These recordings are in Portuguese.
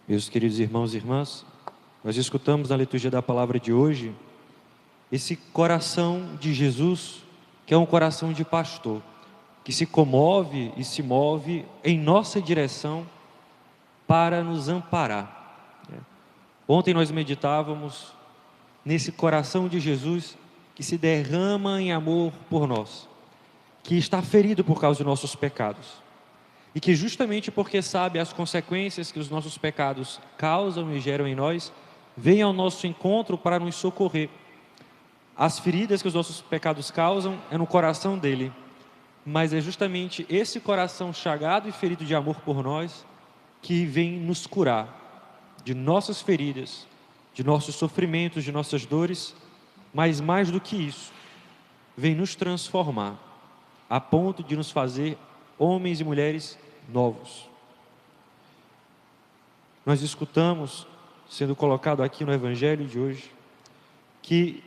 Meus queridos irmãos e irmãs, nós escutamos na liturgia da palavra de hoje esse coração de Jesus, que é um coração de pastor, que se comove e se move em nossa direção para nos amparar. Ontem nós meditávamos nesse coração de Jesus que se derrama em amor por nós, que está ferido por causa dos nossos pecados. E que justamente porque sabe as consequências que os nossos pecados causam e geram em nós, vem ao nosso encontro para nos socorrer. As feridas que os nossos pecados causam é no coração dele, mas é justamente esse coração chagado e ferido de amor por nós que vem nos curar de nossas feridas, de nossos sofrimentos, de nossas dores, mas mais do que isso, vem nos transformar a ponto de nos fazer homens e mulheres novos. Nós escutamos, sendo colocado aqui no Evangelho de hoje, que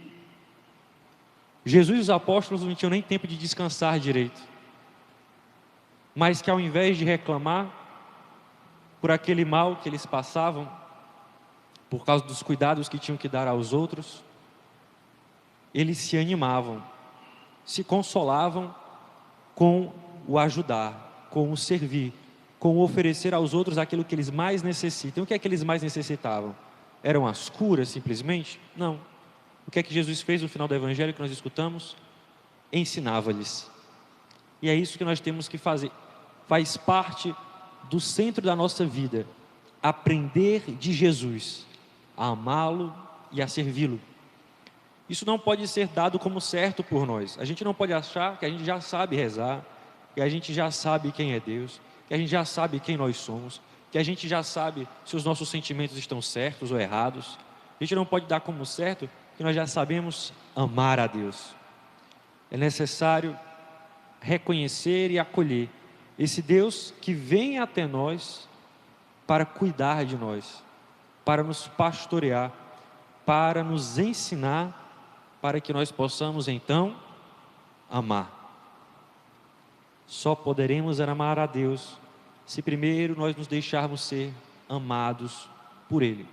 Jesus e os apóstolos não tinham nem tempo de descansar direito, mas que ao invés de reclamar por aquele mal que eles passavam, por causa dos cuidados que tinham que dar aos outros, eles se animavam, se consolavam com o ajudar, com o servir, com o oferecer aos outros aquilo que eles mais necessitam. O que é que eles mais necessitavam? Eram as curas simplesmente? Não. O que é que Jesus fez no final do Evangelho que nós escutamos? Ensinava-lhes. E é isso que nós temos que fazer. Faz parte do centro da nossa vida, aprender de Jesus, a amá-lo e a servi-lo. Isso não pode ser dado como certo por nós. A gente não pode achar que a gente já sabe rezar, que a gente já sabe quem é Deus, que a gente já sabe quem nós somos, que a gente já sabe se os nossos sentimentos estão certos ou errados. A gente não pode dar como certo que nós já sabemos amar a Deus. É necessário reconhecer e acolher esse Deus que vem até nós para cuidar de nós, para nos pastorear, para nos ensinar, para que nós possamos então amar. Só poderemos amar a Deus se primeiro nós nos deixarmos ser amados por Ele.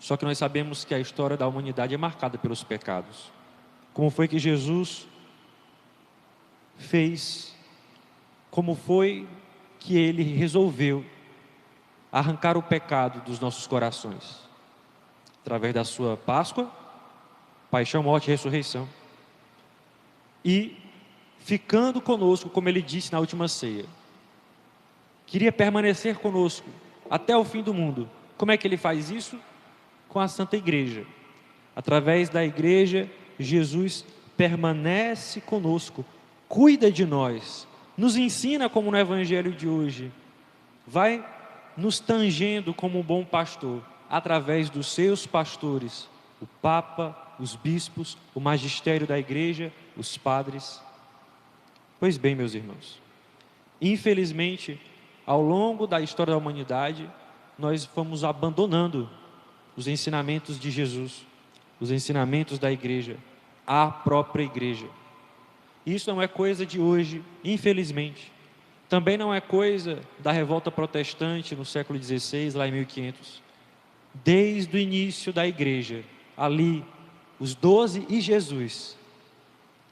Só que nós sabemos que a história da humanidade é marcada pelos pecados. Como foi que Jesus fez? Como foi que Ele resolveu arrancar o pecado dos nossos corações? Através da sua Páscoa, paixão, morte e ressurreição. E ficando conosco, como Ele disse na última ceia. Queria permanecer conosco até o fim do mundo. Como é que Ele faz isso? Com a Santa Igreja. Através da Igreja, Jesus permanece conosco, cuida de nós, nos ensina como no Evangelho de hoje, vai nos tangendo como um bom pastor, através dos seus pastores, o Papa, os bispos, o magistério da Igreja, os padres. Pois bem, meus irmãos, infelizmente, ao longo da história da humanidade, nós fomos abandonando os ensinamentos de Jesus, os ensinamentos da Igreja, a própria Igreja. Isso não é coisa de hoje, infelizmente. Também não é coisa da revolta protestante no século XVI, lá em 1500. Desde o início da Igreja, ali, os 12 e Jesus,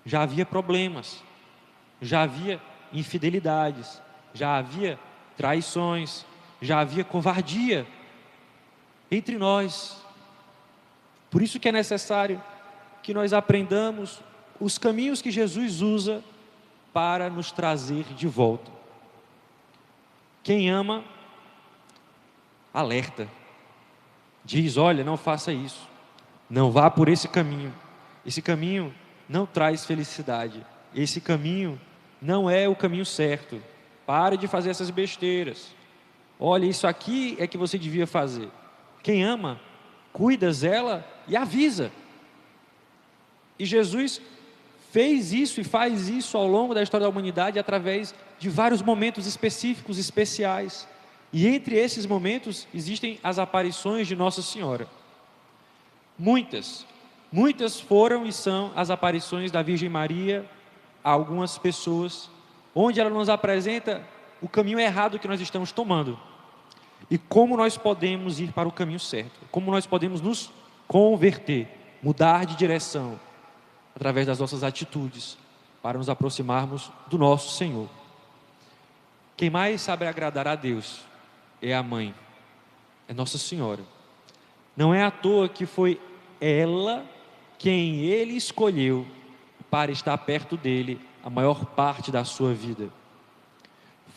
já havia problemas, já havia infidelidades, já havia traições, já havia covardia entre nós. Por isso que é necessário que nós aprendamos os caminhos que Jesus usa para nos trazer de volta. Quem ama, alerta, diz: olha, não faça isso, não vá por esse caminho não traz felicidade, esse caminho não é o caminho certo, pare de fazer essas besteiras, olha, isso aqui é que você devia fazer. Quem ama, cuida, zela e avisa. E Jesus fez isso e faz isso ao longo da história da humanidade através de vários momentos específicos, especiais. E entre esses momentos existem as aparições de Nossa Senhora. Muitas foram e são as aparições da Virgem Maria a algumas pessoas, onde ela nos apresenta o caminho errado que nós estamos tomando. e como nós podemos ir para o caminho certo, como nós podemos nos converter, mudar de direção, através das nossas atitudes, para nos aproximarmos do nosso Senhor. Quem mais sabe agradar a Deus é a mãe, é Nossa Senhora. Não é à toa que foi ela quem ele escolheu para estar perto dele a maior parte da sua vida.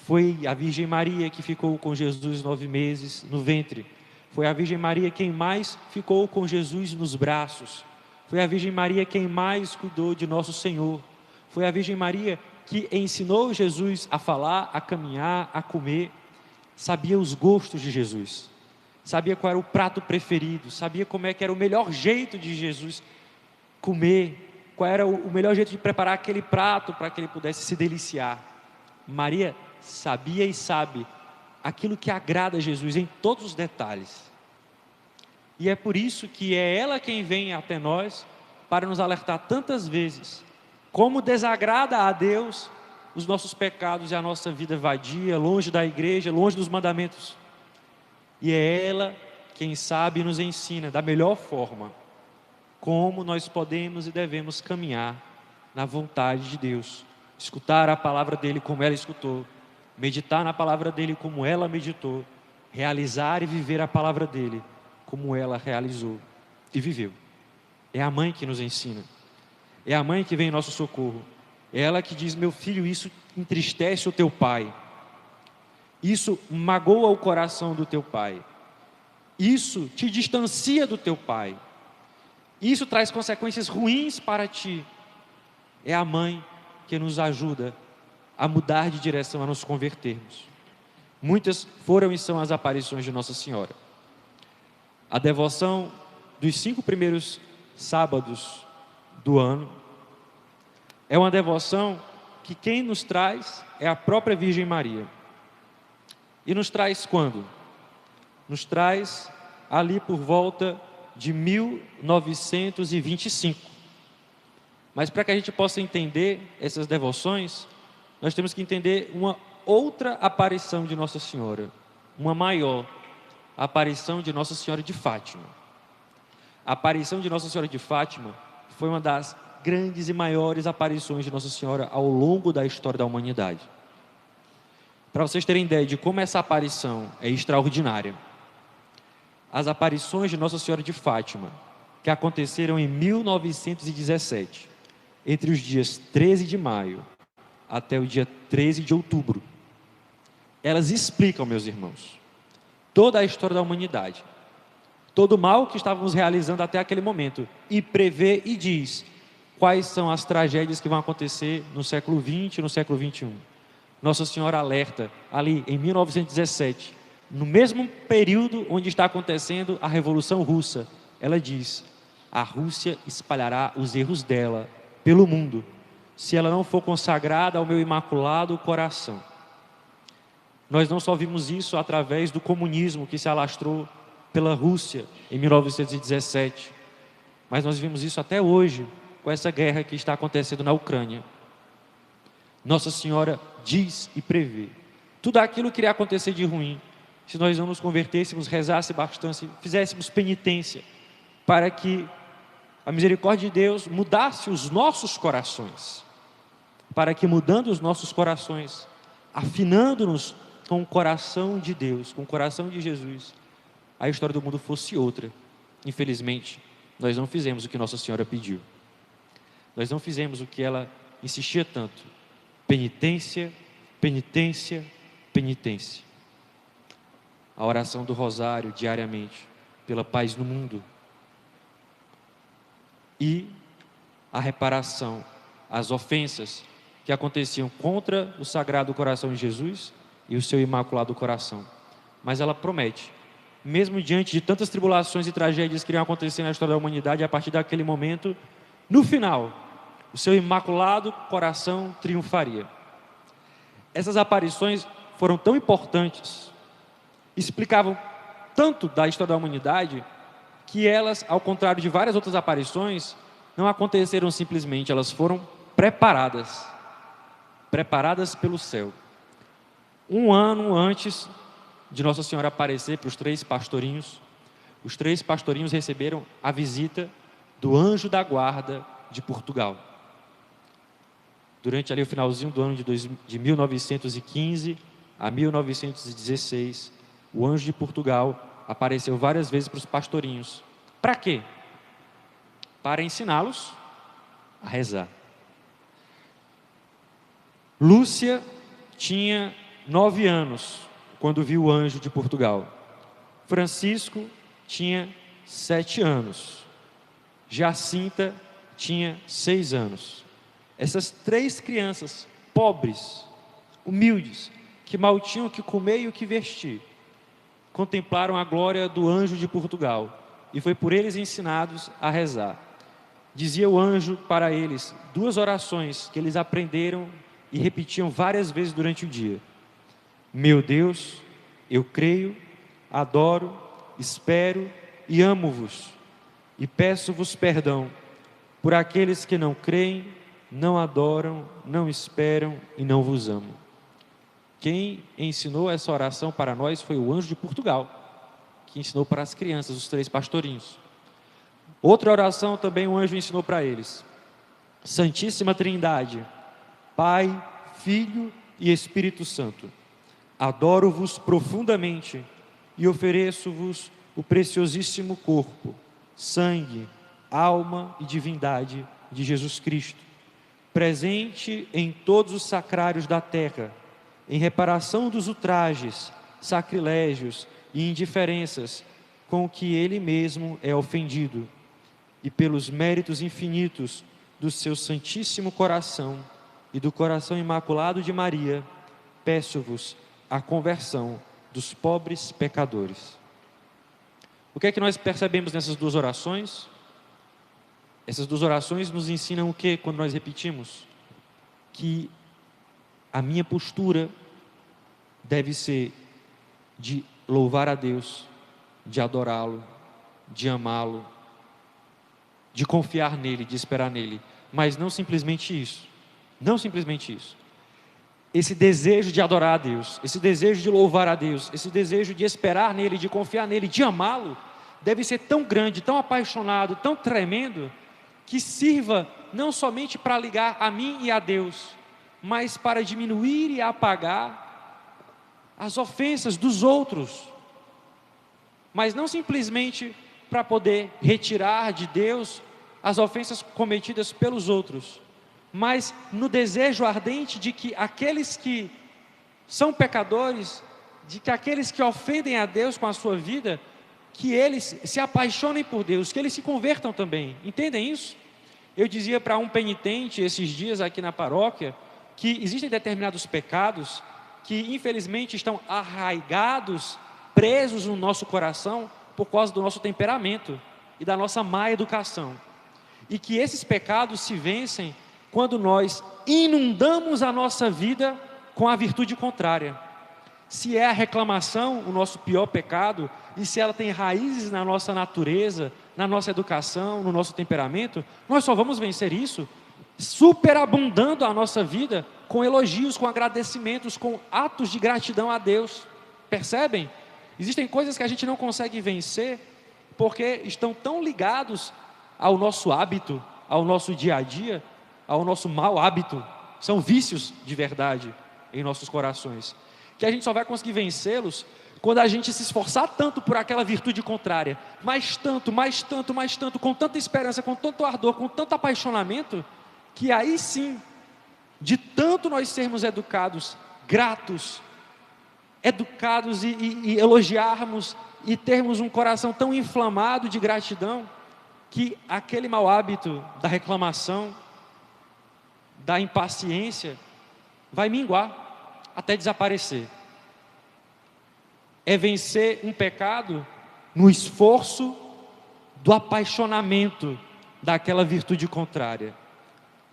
Foi a Virgem Maria que ficou com Jesus 9 meses no ventre. Foi a Virgem Maria quem mais ficou com Jesus nos braços. Foi a Virgem Maria quem mais cuidou de nosso Senhor. Foi a Virgem Maria que ensinou Jesus a falar, a caminhar, a comer. Sabia os gostos de Jesus. Sabia qual era o prato preferido. Sabia como é que era o melhor jeito de Jesus comer. Qual era o melhor jeito de preparar aquele prato para que ele pudesse se deliciar. Maria sabia e sabe aquilo que agrada a Jesus em todos os detalhes. E é por isso que é ela quem vem até nós para nos alertar tantas vezes como desagrada a Deus os nossos pecados e a nossa vida vadia, longe da igreja, longe dos mandamentos. E é ela quem sabe e nos ensina da melhor forma como nós podemos e devemos caminhar na vontade de Deus, escutar a palavra dele como ela escutou, meditar na palavra dele como ela meditou, realizar e viver a palavra dele como ela realizou e viveu. É a mãe que nos ensina, é a mãe que vem em nosso socorro, é ela que diz: meu filho, isso entristece o teu pai, isso magoa o coração do teu pai, isso te distancia do teu pai, isso traz consequências ruins para ti. É a mãe que nos ajuda a mudar de direção, a nos convertermos. Muitas foram e são as aparições de Nossa Senhora. A devoção dos 5 primeiros sábados do ano é uma devoção que quem nos traz é a própria Virgem Maria. E nos traz quando? Nos traz ali por volta de 1925. Mas para que a gente possa entender essas devoções, nós temos que entender uma outra aparição de Nossa Senhora, uma maior, a aparição de Nossa Senhora de Fátima. A aparição de Nossa Senhora de Fátima foi uma das grandes e maiores aparições de Nossa Senhora ao longo da história da humanidade. Para vocês terem ideia de como essa aparição é extraordinária, as aparições de Nossa Senhora de Fátima, que aconteceram em 1917, entre os dias 13 de maio até o dia 13 de outubro, elas explicam, meus irmãos, toda a história da humanidade, todo o mal que estávamos realizando até aquele momento, e prevê e diz quais são as tragédias que vão acontecer no século XX e no século XXI. Nossa Senhora alerta ali em 1917, no mesmo período onde está acontecendo a Revolução Russa, ela diz: a Rússia espalhará os erros dela pelo mundo, se ela não for consagrada ao meu imaculado coração. Nós não só vimos isso através do comunismo que se alastrou pela Rússia em 1917, mas nós vimos isso até hoje com essa guerra que está acontecendo na Ucrânia. Nossa Senhora diz e prevê tudo aquilo que iria acontecer de ruim se nós não nos convertêssemos, rezássemos bastante, fizéssemos penitência, para que a misericórdia de Deus mudasse os nossos corações, para que mudando os nossos corações, afinando-nos com o coração de Deus, com o coração de Jesus, a história do mundo fosse outra. Infelizmente, nós não fizemos o que Nossa Senhora pediu. Nós não fizemos o que ela insistia tanto: penitência, penitência, penitência. A oração do rosário diariamente, pela paz no mundo. E a reparação, as ofensas que aconteciam contra o Sagrado Coração de Jesus e o seu Imaculado Coração. Mas ela promete, mesmo diante de tantas tribulações e tragédias que iriam acontecer na história da humanidade, a partir daquele momento, no final, o seu Imaculado Coração triunfaria. Essas aparições foram tão importantes, explicavam tanto da história da humanidade, que elas, ao contrário de várias outras aparições, não aconteceram simplesmente, elas foram preparadas pelo céu. Um ano antes de Nossa Senhora aparecer para os 3 pastorinhos, os 3 pastorinhos receberam a visita do anjo da guarda de Portugal. Durante ali o finalzinho do ano de 1915 a 1916, o anjo de Portugal apareceu várias vezes para os pastorinhos. Para quê? Para ensiná-los a rezar. Lúcia tinha 9 anos quando viu o anjo de Portugal. Francisco tinha 7 anos. Jacinta tinha 6 anos. Essas 3 crianças, pobres, humildes, que mal tinham o que comer e o que vestir, contemplaram a glória do anjo de Portugal, e foi por eles ensinados a rezar. Dizia o anjo para eles 2 orações que eles aprenderam e repetiam várias vezes durante o dia: meu Deus, eu creio, adoro, espero e amo-vos, e peço-vos perdão por aqueles que não creem, não adoram, não esperam e não vos amam. Quem ensinou essa oração para nós foi o anjo de Portugal, que ensinou para as crianças, os 3 pastorinhos. Outra oração também o anjo ensinou para eles: Santíssima Trindade, Pai, Filho e Espírito Santo, adoro-vos profundamente e ofereço-vos o preciosíssimo corpo, sangue, alma e divindade de Jesus Cristo, presente em todos os sacrários da terra, em reparação dos ultrajes, sacrilégios e indiferenças com que Ele mesmo é ofendido, e pelos méritos infinitos do seu Santíssimo Coração e do Coração Imaculado de Maria, peço-vos a conversão dos pobres pecadores. O que é que nós percebemos nessas 2 orações? Essas 2 orações nos ensinam o que quando nós repetimos? Que a minha postura deve ser de louvar a Deus, de adorá-lo, de amá-lo, de confiar nele, de esperar nele, mas não simplesmente isso. Não simplesmente isso. Esse desejo de adorar a Deus, esse desejo de louvar a Deus, esse desejo de esperar nele, de confiar nele, de amá-lo, deve ser tão grande, tão apaixonado, tão tremendo, que sirva não somente para ligar a mim e a Deus, mas para diminuir e apagar as ofensas dos outros, mas não simplesmente para poder retirar de Deus as ofensas cometidas pelos outros, mas no desejo ardente de que aqueles que são pecadores, de que aqueles que ofendem a Deus com a sua vida, que eles se apaixonem por Deus, que eles se convertam também. Entendem isso? Eu dizia para um penitente esses dias aqui na paróquia, que existem determinados pecados que infelizmente estão arraigados, presos no nosso coração por causa do nosso temperamento e da nossa má educação, e que esses pecados se vencem quando nós inundamos a nossa vida com a virtude contrária. Se é a reclamação o nosso pior pecado, e se ela tem raízes na nossa natureza, na nossa educação, no nosso temperamento, nós só vamos vencer isso superabundando a nossa vida com elogios, com agradecimentos, com atos de gratidão a Deus. Percebem? Existem coisas que a gente não consegue vencer porque estão tão ligados ao nosso hábito, ao nosso dia a dia, ao nosso mau hábito. São vícios de verdade em nossos corações, que a gente só vai conseguir vencê-los quando a gente se esforçar tanto por aquela virtude contrária, mais tanto, mais tanto, mais tanto, com tanta esperança, com tanto ardor, com tanto apaixonamento, que aí sim, de tanto nós sermos educados, gratos, educados e elogiarmos e termos um coração tão inflamado de gratidão, que aquele mau hábito da reclamação, da impaciência, vai minguar até desaparecer. É vencer um pecado no esforço do apaixonamento daquela virtude contrária.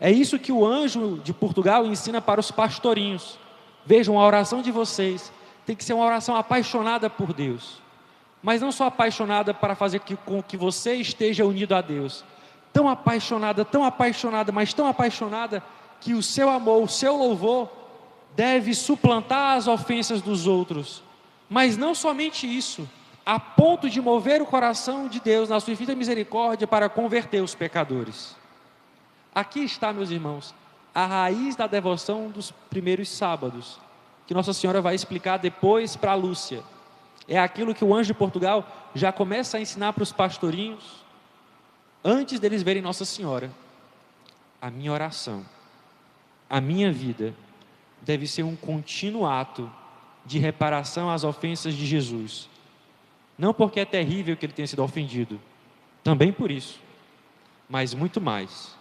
É isso que o anjo de Portugal ensina para os pastorinhos. Vejam, a oração de vocês tem que ser uma oração apaixonada por Deus, mas não só apaixonada para fazer com que você esteja unido a Deus, tão apaixonada, mas tão apaixonada, que o seu amor, o seu louvor deve suplantar as ofensas dos outros, Mas não somente isso, a ponto de mover o coração de Deus na sua infinita misericórdia para converter os pecadores. Aqui está, meus irmãos, a raiz da devoção dos primeiros sábados, que Nossa Senhora vai explicar depois para a Lúcia. É aquilo que o anjo de Portugal já começa a ensinar para os pastorinhos, antes deles verem Nossa Senhora. A minha oração, a minha vida, deve ser um contínuo ato de reparação às ofensas de Jesus. Não porque é terrível que ele tenha sido ofendido, também por isso, mas muito mais,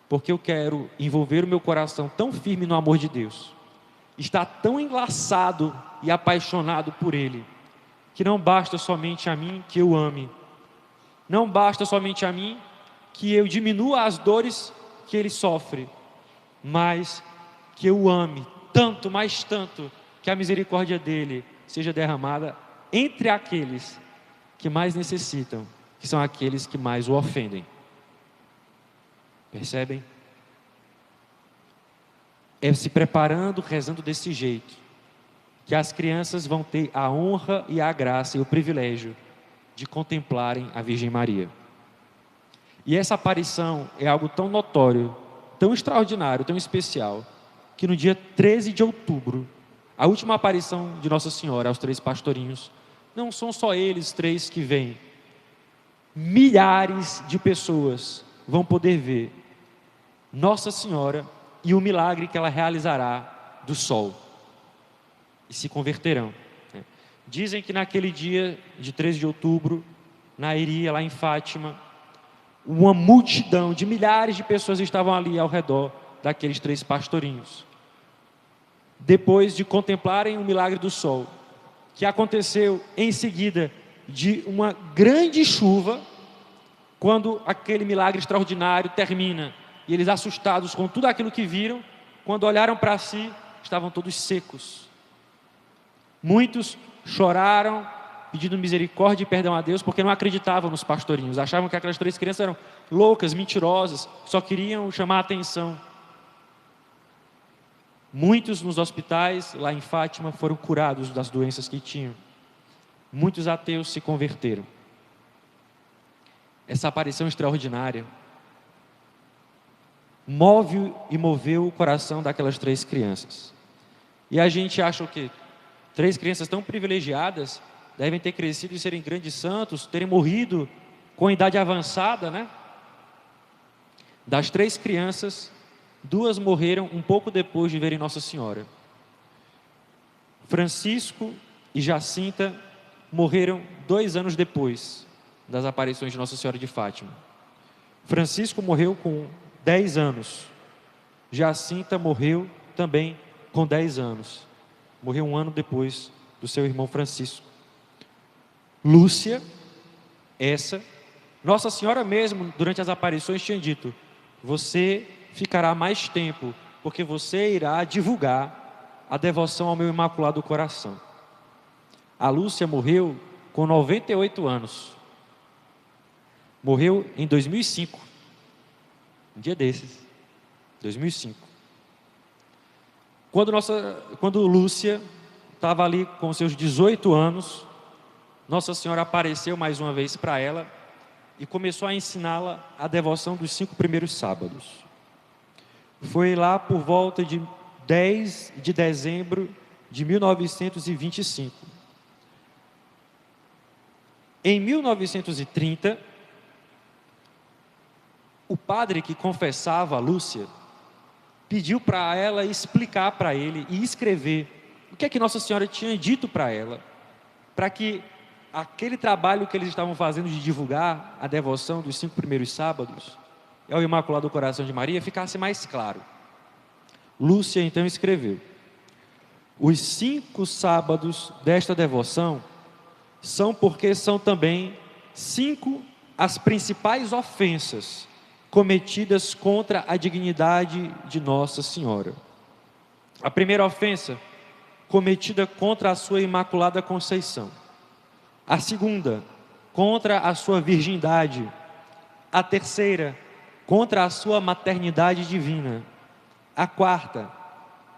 porque eu quero envolver o meu coração tão firme no amor de Deus, está tão enlaçado e apaixonado por Ele, que não basta somente a mim que eu ame, não basta somente a mim que eu diminua as dores que Ele sofre, mas que eu ame tanto, mais tanto, que a misericórdia dEle seja derramada entre aqueles que mais necessitam, que são aqueles que mais o ofendem. Percebem? É se preparando, rezando desse jeito, que as crianças vão ter a honra e a graça e o privilégio de contemplarem a Virgem Maria. E essa aparição é algo tão notório, tão extraordinário, tão especial, que no dia 13 de outubro, a última aparição de Nossa Senhora aos 3 pastorinhos, não são só eles 3 que vêm, milhares de pessoas vão poder ver Nossa Senhora e o milagre que ela realizará do sol, e se converterão. Dizem que naquele dia de 13 de outubro, na Iria, lá em Fátima, uma multidão de milhares de pessoas estavam ali ao redor daqueles 3 pastorinhos, depois de contemplarem o milagre do sol, que aconteceu em seguida de uma grande chuva. Quando aquele milagre extraordinário termina, e eles, assustados com tudo aquilo que viram, quando olharam para si, estavam todos secos. Muitos choraram, pedindo misericórdia e perdão a Deus, porque não acreditavam nos pastorinhos, achavam que aquelas 3 crianças eram loucas, mentirosas, só queriam chamar a atenção. Muitos nos hospitais, lá em Fátima, foram curados das doenças que tinham. Muitos ateus se converteram. Essa aparição extraordinária move e moveu o coração daquelas 3 crianças. E a gente acha o quê? 3 crianças tão privilegiadas devem ter crescido e serem grandes santos, terem morrido com idade avançada, né? Das 3 crianças, 2 morreram um pouco depois de verem Nossa Senhora. Francisco e Jacinta morreram 2 anos depois das aparições de Nossa Senhora de Fátima. Francisco morreu com 10 anos. Jacinta morreu também com 10 anos. Morreu 1 ano depois do seu irmão Francisco. Lúcia, Nossa Senhora mesmo, durante as aparições, tinha dito: você ficará mais tempo, porque você irá divulgar a devoção ao meu Imaculado Coração. A Lúcia morreu com 98 anos. Morreu em 2005. Um dia desses. 2005. Quando Lúcia estava ali com seus 18 anos, Nossa Senhora apareceu mais uma vez para ela e começou a ensiná-la a devoção dos 5 primeiros sábados. Foi lá por volta de 10 de dezembro de 1925. Em 1930, o padre que confessava a Lúcia pediu para ela explicar para ele e escrever o que é que Nossa Senhora tinha dito para ela, para que aquele trabalho que eles estavam fazendo de divulgar a devoção dos 5 primeiros sábados ao Imaculado Coração de Maria ficasse mais claro. Lúcia então escreveu: os 5 sábados desta devoção são porque são também 5 as principais ofensas cometidas contra a dignidade de Nossa Senhora. A primeira ofensa, cometida contra a sua Imaculada Conceição. A segunda, contra a sua virgindade. A terceira, contra a sua maternidade divina. A quarta,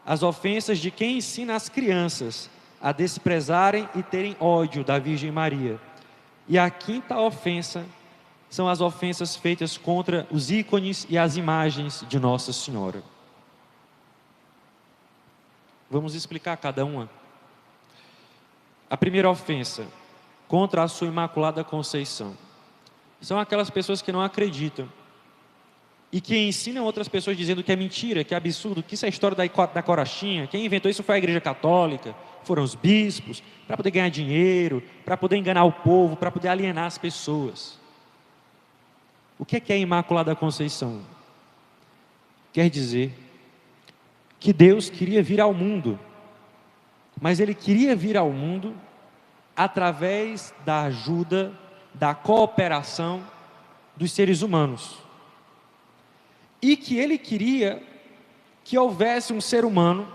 as ofensas de quem ensina as crianças a desprezarem e terem ódio da Virgem Maria. E a quinta ofensa são as ofensas feitas contra os ícones e as imagens de Nossa Senhora. Vamos explicar cada uma. A primeira ofensa, contra a sua Imaculada Conceição. São aquelas pessoas que não acreditam e que ensinam outras pessoas dizendo que é mentira, que é absurdo, que isso é história da Corachinha, quem inventou isso foi a Igreja Católica, foram os bispos, para poder ganhar dinheiro, para poder enganar o povo, para poder alienar as pessoas. O que é a Imaculada Conceição? Quer dizer que Deus queria vir ao mundo, mas Ele queria vir ao mundo através da ajuda, da cooperação dos seres humanos. E que Ele queria que houvesse um ser humano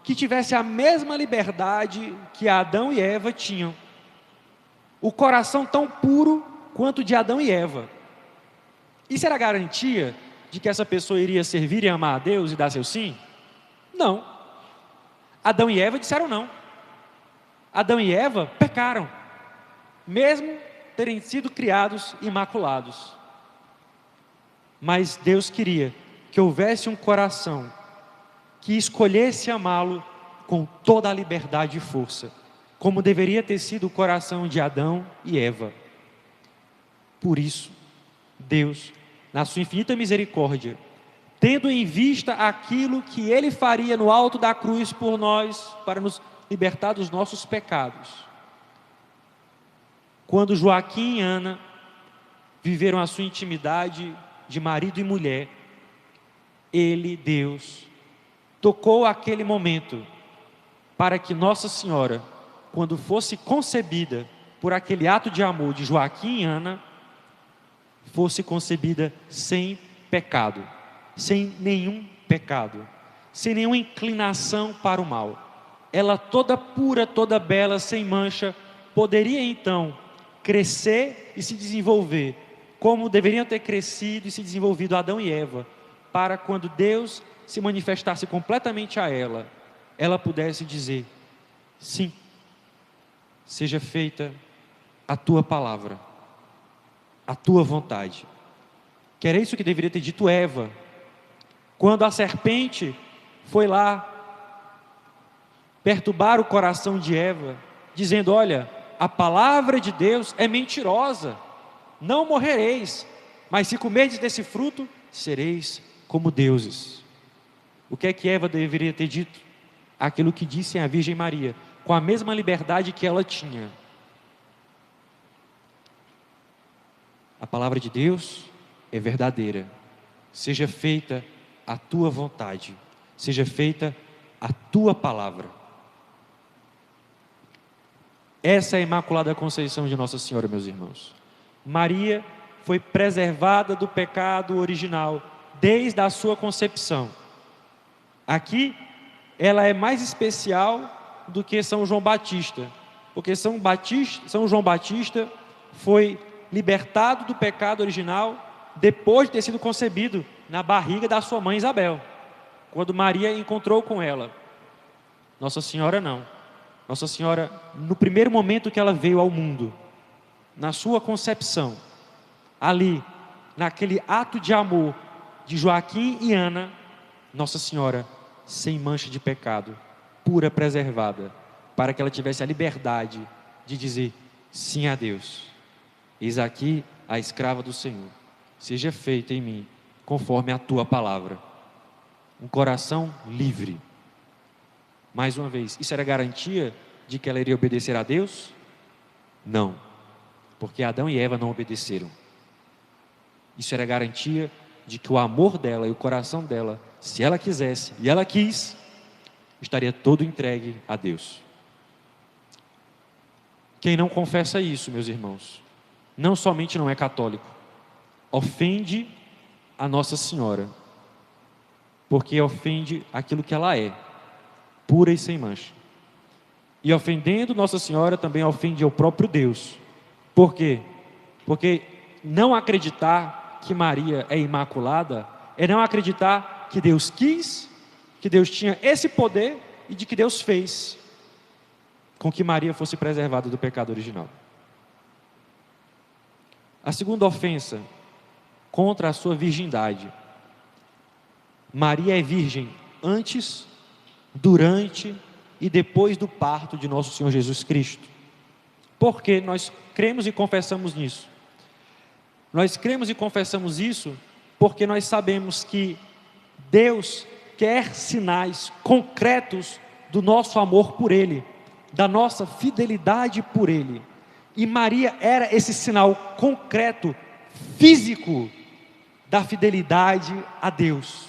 que tivesse a mesma liberdade que Adão e Eva tinham. O coração tão puro quanto o de Adão e Eva. Isso era garantia de que essa pessoa iria servir e amar a Deus e dar seu sim? Não. Adão e Eva disseram não. Adão e Eva pecaram, mesmo terem sido criados imaculados. Mas Deus queria que houvesse um coração que escolhesse amá-lo com toda a liberdade e força, como deveria ter sido o coração de Adão e Eva. Por isso, Deus, na sua infinita misericórdia, tendo em vista aquilo que Ele faria no alto da cruz por nós, para nos libertar dos nossos pecados, quando Joaquim e Ana viveram a sua intimidade de marido e mulher, Ele, Deus, tocou aquele momento para que Nossa Senhora, quando fosse concebida por aquele ato de amor de Joaquim e Ana, fosse concebida sem pecado, sem nenhum pecado, sem nenhuma inclinação para o mal. Ela toda pura, toda bela, sem mancha, poderia então crescer e se desenvolver, como deveriam ter crescido e se desenvolvido Adão e Eva, para quando Deus se manifestasse completamente a ela, ela pudesse dizer: sim, seja feita a tua palavra, a tua vontade. Que era isso que deveria ter dito Eva, quando a serpente foi lá perturbar o coração de Eva, dizendo: olha, a palavra de Deus é mentirosa, não morrereis, mas se comerdes desse fruto, sereis como deuses. O que é que Eva deveria ter dito? Aquilo que disse a Virgem Maria, com a mesma liberdade que ela tinha. A palavra de Deus é verdadeira. Seja feita a tua vontade, seja feita a tua palavra. Essa é a Imaculada Conceição de Nossa Senhora, meus irmãos. Maria foi preservada do pecado original desde a sua concepção. Aqui, ela é mais especial do que São João Batista, porque São João Batista foi libertado do pecado original depois de ter sido concebido na barriga da sua mãe Isabel, quando Maria encontrou com ela. Nossa Senhora não. Nossa Senhora, no primeiro momento que ela veio ao mundo, na sua concepção, ali, naquele ato de amor de Joaquim e Ana, Nossa Senhora, sem mancha de pecado, pura, preservada, para que ela tivesse a liberdade de dizer sim a Deus. Eis aqui a escrava do Senhor, seja feita em mim conforme a tua palavra. Um coração livre. Mais uma vez, isso era garantia de que ela iria obedecer a Deus? Não, porque Adão e Eva não obedeceram. Isso era garantia de que o amor dela e o coração dela, se ela quisesse, e ela quis, estaria todo entregue a Deus. Quem não confessa isso, meus irmãos, não somente não é católico, ofende a Nossa Senhora, porque ofende aquilo que ela é, pura e sem mancha. E ofendendo Nossa Senhora também ofende ao próprio Deus. Por quê? Porque não acreditar que Maria é imaculada é não acreditar que Deus quis, que Deus tinha esse poder e de que Deus fez. com que Maria fosse preservada do pecado original. A segunda ofensa contra a sua virgindade. Maria é virgem antes, durante e depois do parto de nosso Senhor Jesus Cristo. Porque nós cremos e confessamos nisso. Nós cremos e confessamos isso porque nós sabemos que Deus quer sinais concretos do nosso amor por Ele, da nossa fidelidade por Ele. E Maria era esse sinal concreto, físico, da fidelidade a Deus.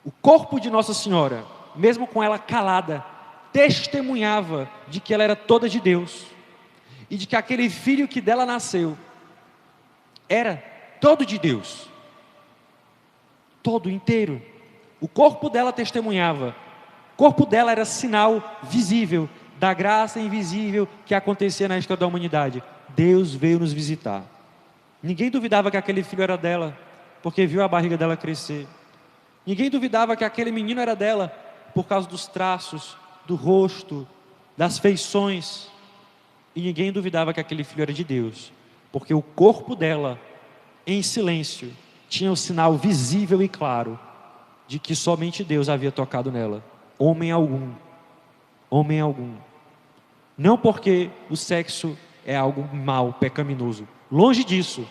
O corpo de Nossa Senhora, mesmo com ela calada, testemunhava de que ela era toda de Deus, e de que aquele filho que dela nasceu, era todo de Deus, todo inteiro. O corpo dela testemunhava, o corpo dela era sinal visível da graça invisível que acontecia na história da humanidade. Deus veio nos visitar. Ninguém duvidava que aquele filho era dela, porque viu a barriga dela crescer. Ninguém duvidava que aquele menino era dela, por causa dos traços, do rosto, das feições. E ninguém duvidava que aquele filho era de Deus, porque o corpo dela, em silêncio, tinha o sinal visível e claro, de que somente Deus havia tocado nela. Homem algum. Homem algum. Não porque o sexo é algo mau, pecaminoso. Longe disso.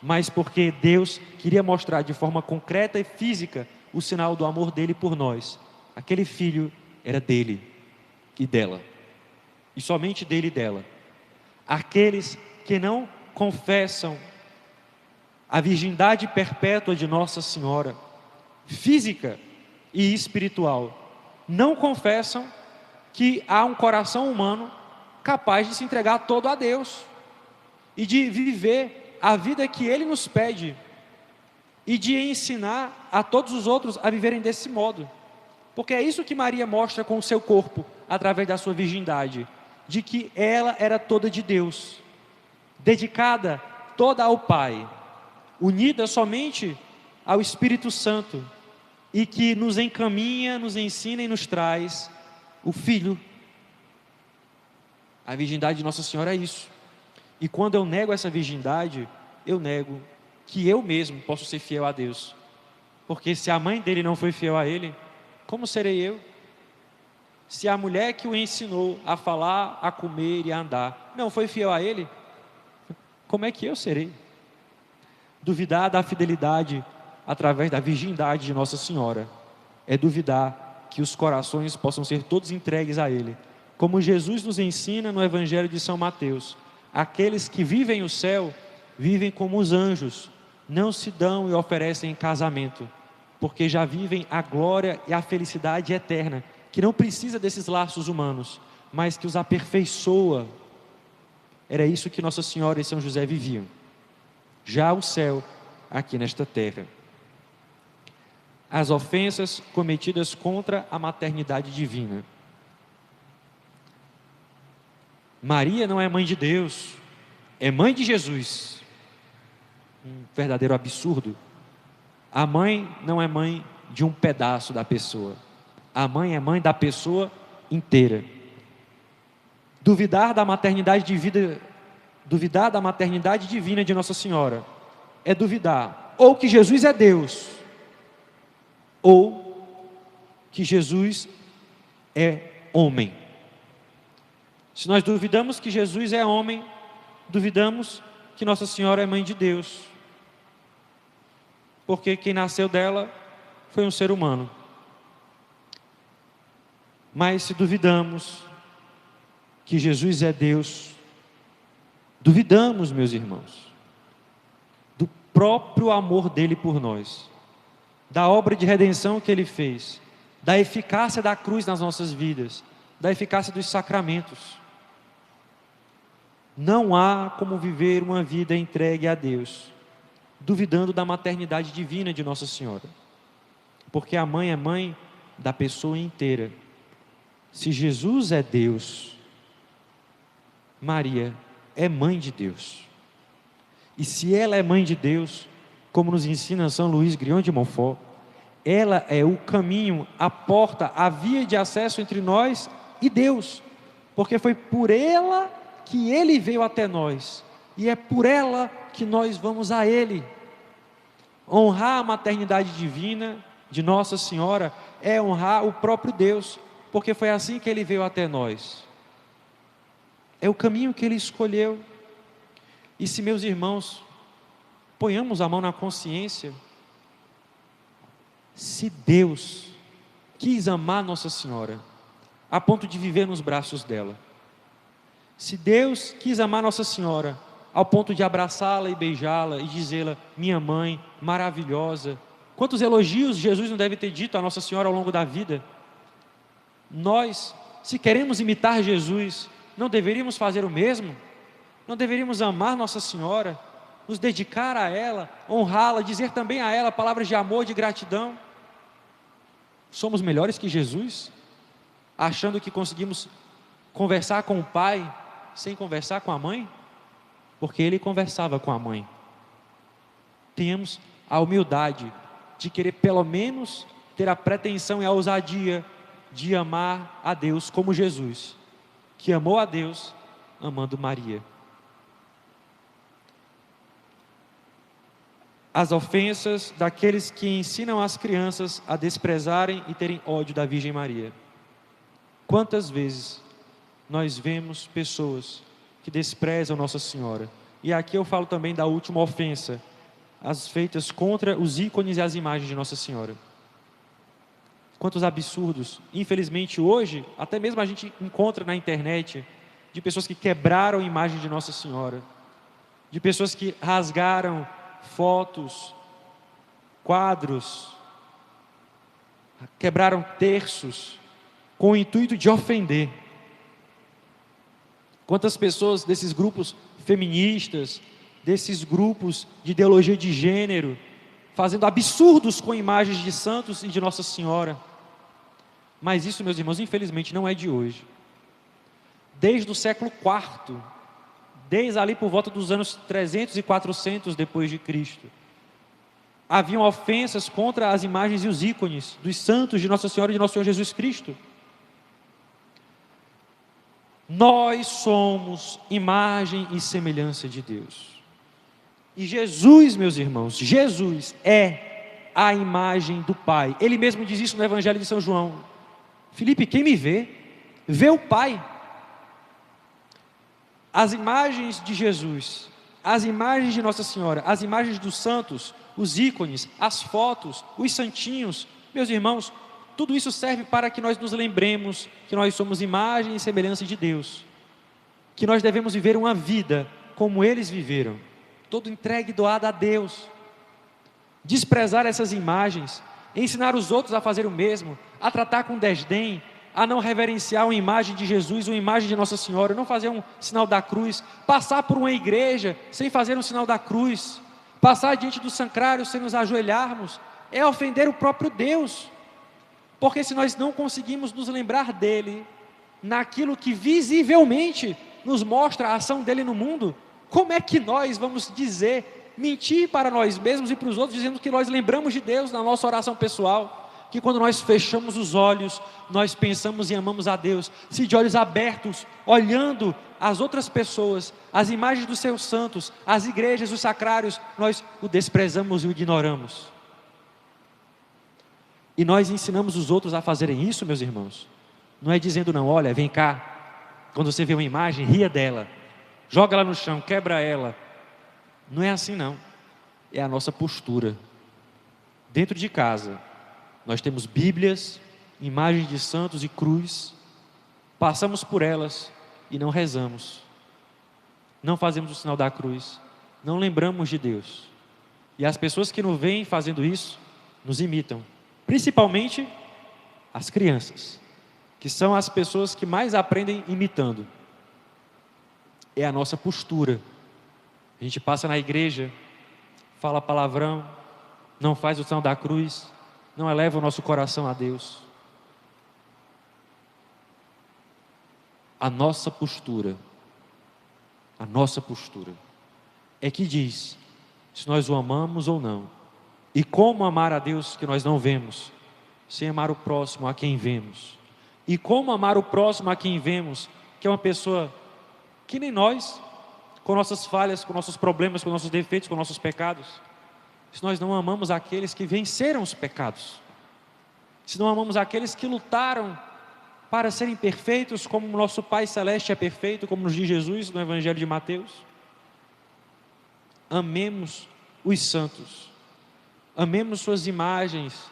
Mas porque Deus queria mostrar de forma concreta e física o sinal do amor dele por nós. Aquele filho era dele e dela. E somente dele e dela. Aqueles que não confessam a virgindade perpétua de Nossa Senhora, física e espiritual, não confessam que há um coração humano capaz de se entregar todo a Deus e de viver a vida que Ele nos pede e de ensinar a todos os outros a viverem desse modo, porque é isso que Maria mostra com o seu corpo, através da sua virgindade, de que ela era toda de Deus, dedicada toda ao Pai, unida somente ao Espírito Santo, e que nos encaminha, nos ensina e nos traz o Filho. A virgindade de Nossa Senhora é isso. E quando eu nego essa virgindade, eu nego que eu mesmo posso ser fiel a Deus. Porque se a mãe dele não foi fiel a ele, como serei eu? Se a mulher que o ensinou a falar, a comer e a andar, não foi fiel a ele, como é que eu serei? Duvidar da fidelidade através da virgindade de Nossa Senhora é duvidar que os corações possam ser todos entregues a Ele. Como Jesus nos ensina no Evangelho de São Mateus, aqueles que vivem o céu, vivem como os anjos, não se dão e oferecem em casamento, porque já vivem a glória e a felicidade eterna, que não precisa desses laços humanos, mas que os aperfeiçoa. Era isso que Nossa Senhora e São José viviam. Já o céu, aqui nesta terra. As ofensas cometidas contra a maternidade divina. Maria não é mãe de Deus, é mãe de Jesus. Um verdadeiro absurdo. A mãe não é mãe de um pedaço da pessoa. A mãe é mãe da pessoa inteira. Duvidar da maternidade divina de Nossa Senhora é duvidar ou que Jesus é Deus, ou que Jesus é homem. Se nós duvidamos que Jesus é homem, duvidamos que Nossa Senhora é mãe de Deus, porque quem nasceu dela foi um ser humano. Mas se duvidamos que Jesus é Deus, duvidamos, meus irmãos, do próprio amor dele por nós, da obra de redenção que ele fez, da eficácia da cruz nas nossas vidas, da eficácia dos sacramentos. Não há como viver uma vida entregue a Deus, duvidando da maternidade divina de Nossa Senhora, porque a mãe é mãe da pessoa inteira. Se Jesus é Deus, Maria é mãe de Deus. E se ela é mãe de Deus, como nos ensina São Luís Grignon de Montfort, ela é o caminho, a porta, a via de acesso entre nós e Deus, porque foi por ela que ele veio até nós, e é por ela que nós vamos a ele. Honrar a maternidade divina de Nossa Senhora é honrar o próprio Deus, porque foi assim que ele veio até nós. É o caminho que ele escolheu. E se, meus irmãos, ponhamos a mão na consciência, se Deus quis amar Nossa Senhora a ponto de viver nos braços dela, se Deus quis amar Nossa Senhora ao ponto de abraçá-la e beijá-la e dizê-la, minha mãe, maravilhosa, quantos elogios Jesus não deve ter dito a Nossa Senhora ao longo da vida. Nós, se queremos imitar Jesus, não deveríamos fazer o mesmo? Não deveríamos amar Nossa Senhora, nos dedicar a ela, honrá-la, dizer também a ela palavras de amor, de gratidão? Somos melhores que Jesus, achando que conseguimos conversar com o Pai sem conversar com a mãe? Porque ele conversava com a mãe. Tenhamos a humildade de querer pelo menos ter a pretensão e a ousadia de amar a Deus como Jesus, que amou a Deus amando Maria. As ofensas daqueles que ensinam as crianças a desprezarem e terem ódio da Virgem Maria. Quantas vezes nós vemos pessoas que desprezam Nossa Senhora? E aqui eu falo também da última ofensa, as feitas contra os ícones e as imagens de Nossa Senhora. Quantos absurdos, infelizmente hoje, até mesmo a gente encontra na internet, de pessoas que quebraram a imagem de Nossa Senhora, de pessoas que rasgaram fotos, quadros, quebraram terços, com o intuito de ofender. Quantas pessoas desses grupos feministas, desses grupos de ideologia de gênero, fazendo absurdos com imagens de santos e de Nossa Senhora. Mas isso, meus irmãos, infelizmente não é de hoje. Desde o século IV, desde ali por volta dos anos 300 e 400 depois de Cristo, haviam ofensas contra as imagens e os ícones dos santos de Nossa Senhora e de Nosso Senhor Jesus Cristo. Nós somos imagem e semelhança de Deus. E Jesus, meus irmãos, Jesus é a imagem do Pai. Ele mesmo diz isso no Evangelho de São João. Filipe, quem me vê, vê o Pai. As imagens de Jesus, as imagens de Nossa Senhora, as imagens dos santos, os ícones, as fotos, os santinhos, meus irmãos, tudo isso serve para que nós nos lembremos que nós somos imagem e semelhança de Deus, que nós devemos viver uma vida como eles viveram, todo entregue e doado a Deus. Desprezar essas imagens, ensinar os outros a fazer o mesmo, a tratar com desdém, a não reverenciar uma imagem de Jesus, uma imagem de Nossa Senhora, não fazer um sinal da cruz, passar por uma igreja sem fazer um sinal da cruz, passar diante do sacrário sem nos ajoelharmos, é ofender o próprio Deus. Porque se nós não conseguimos nos lembrar dele, naquilo que visivelmente nos mostra a ação dele no mundo, como é que nós vamos mentir para nós mesmos e para os outros, dizendo que nós lembramos de Deus na nossa oração pessoal, que quando nós fechamos os olhos, nós pensamos e amamos a Deus, se de olhos abertos, olhando as outras pessoas, as imagens dos seus santos, as igrejas, os sacrários, nós o desprezamos e o ignoramos. E nós ensinamos os outros a fazerem isso, meus irmãos. Não é dizendo não, olha, vem cá, quando você vê uma imagem, ria dela, joga ela no chão, quebra ela. Não é assim não, é a nossa postura. Dentro de casa, nós temos Bíblias, imagens de santos e cruz, passamos por elas e não rezamos, não fazemos o sinal da cruz, não lembramos de Deus. E as pessoas que nos veem fazendo isso, nos imitam. Principalmente as crianças, que são as pessoas que mais aprendem imitando. É a nossa postura. A gente passa na igreja, fala palavrão, não faz o sinal da cruz, não eleva o nosso coração a Deus. A nossa postura é que diz se nós o amamos ou não. E como amar a Deus que nós não vemos, sem amar o próximo a quem vemos. E como amar o próximo a quem vemos, que é uma pessoa que nem nós, com nossas falhas, com nossos problemas, com nossos defeitos, com nossos pecados, se nós não amamos aqueles que venceram os pecados, se não amamos aqueles que lutaram para serem perfeitos, como o nosso Pai Celeste é perfeito, como nos diz Jesus no Evangelho de Mateus? Amemos os santos, amemos suas imagens,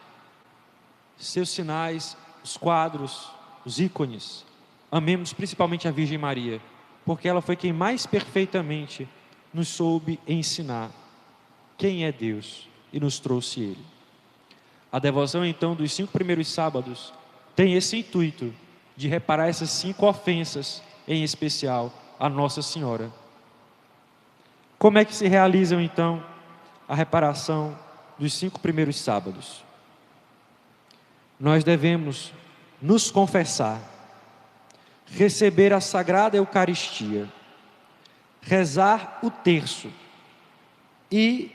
seus sinais, os quadros, os ícones. Amemos principalmente a Virgem Maria, porque ela foi quem mais perfeitamente nos soube ensinar quem é Deus e nos trouxe Ele. A devoção então dos 5 primeiros sábados tem esse intuito de reparar essas 5 ofensas, em especial a Nossa Senhora. Como é que se realizam então a reparação dos 5 primeiros sábados? Nós devemos nos confessar, receber a Sagrada Eucaristia, rezar o terço e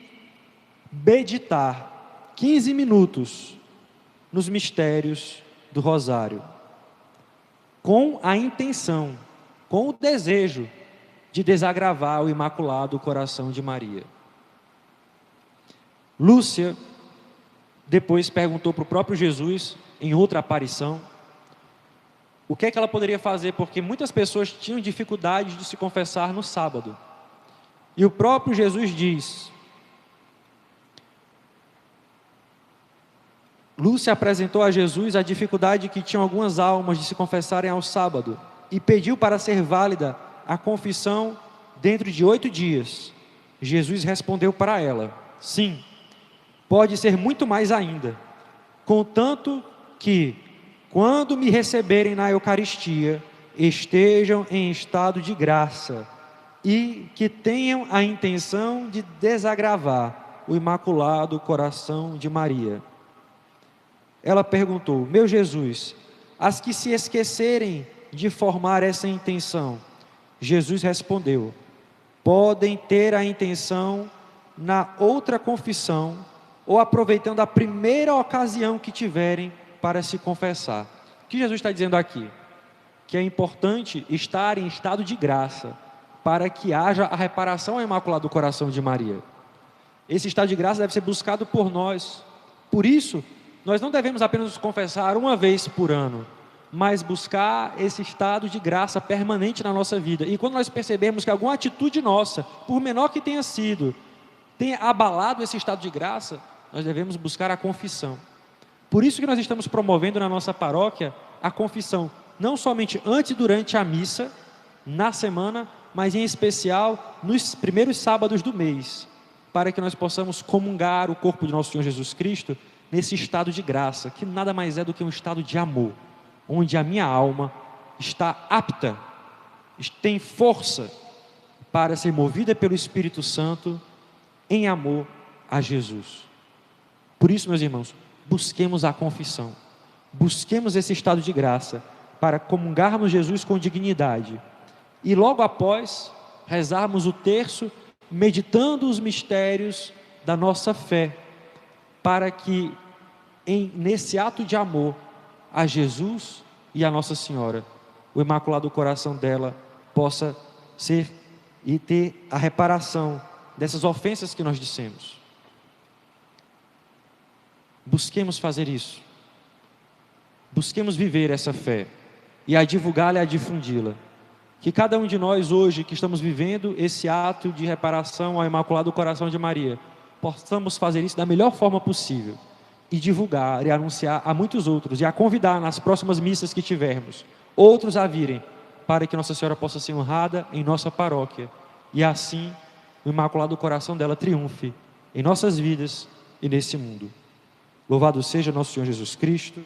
meditar 15 minutos nos mistérios do Rosário, com a intenção, com o desejo de desagravar o Imaculado Coração de Maria. Lúcia depois perguntou para o próprio Jesus, em outra aparição, o que é que ela poderia fazer, porque muitas pessoas tinham dificuldade de se confessar no sábado. E o próprio Jesus diz: Lúcia apresentou a Jesus a dificuldade que tinham algumas almas de se confessarem ao sábado, e pediu para ser válida a confissão dentro de 8 dias. Jesus respondeu para ela: sim, pode ser muito mais ainda, contanto que, quando me receberem na Eucaristia, estejam em estado de graça, e que tenham a intenção de desagravar o Imaculado Coração de Maria. Ela perguntou: meu Jesus, as que se esquecerem de formar essa intenção? Jesus respondeu: podem ter a intenção na outra confissão, ou aproveitando a primeira ocasião que tiverem para se confessar. O que Jesus está dizendo aqui? Que é importante estar em estado de graça, para que haja a reparação ao Imaculado Coração de Maria. Esse estado de graça deve ser buscado por nós. Por isso, nós não devemos apenas nos confessar uma vez por ano, mas buscar esse estado de graça permanente na nossa vida. E quando nós percebermos que alguma atitude nossa, por menor que tenha sido, tenha abalado esse estado de graça, nós devemos buscar a confissão. Por isso que nós estamos promovendo na nossa paróquia a confissão, não somente antes e durante a missa, na semana, mas em especial nos primeiros sábados do mês, para que nós possamos comungar o corpo de nosso Senhor Jesus Cristo nesse estado de graça, que nada mais é do que um estado de amor, onde a minha alma está apta, tem força para ser movida pelo Espírito Santo em amor a Jesus. Por isso, meus irmãos, busquemos a confissão, busquemos esse estado de graça para comungarmos Jesus com dignidade e logo após rezarmos o terço, meditando os mistérios da nossa fé, para que nesse ato de amor a Jesus e a Nossa Senhora, o Imaculado Coração dela possa ser e ter a reparação dessas ofensas que nós dissemos. Busquemos fazer isso, busquemos viver essa fé e a divulgá-la e a difundi-la. Que cada um de nós hoje que estamos vivendo esse ato de reparação ao Imaculado Coração de Maria, possamos fazer isso da melhor forma possível e divulgar e anunciar a muitos outros e a convidar nas próximas missas que tivermos outros a virem, para que Nossa Senhora possa ser honrada em nossa paróquia e assim o Imaculado Coração dela triunfe em nossas vidas e nesse mundo. Louvado seja nosso Senhor Jesus Cristo.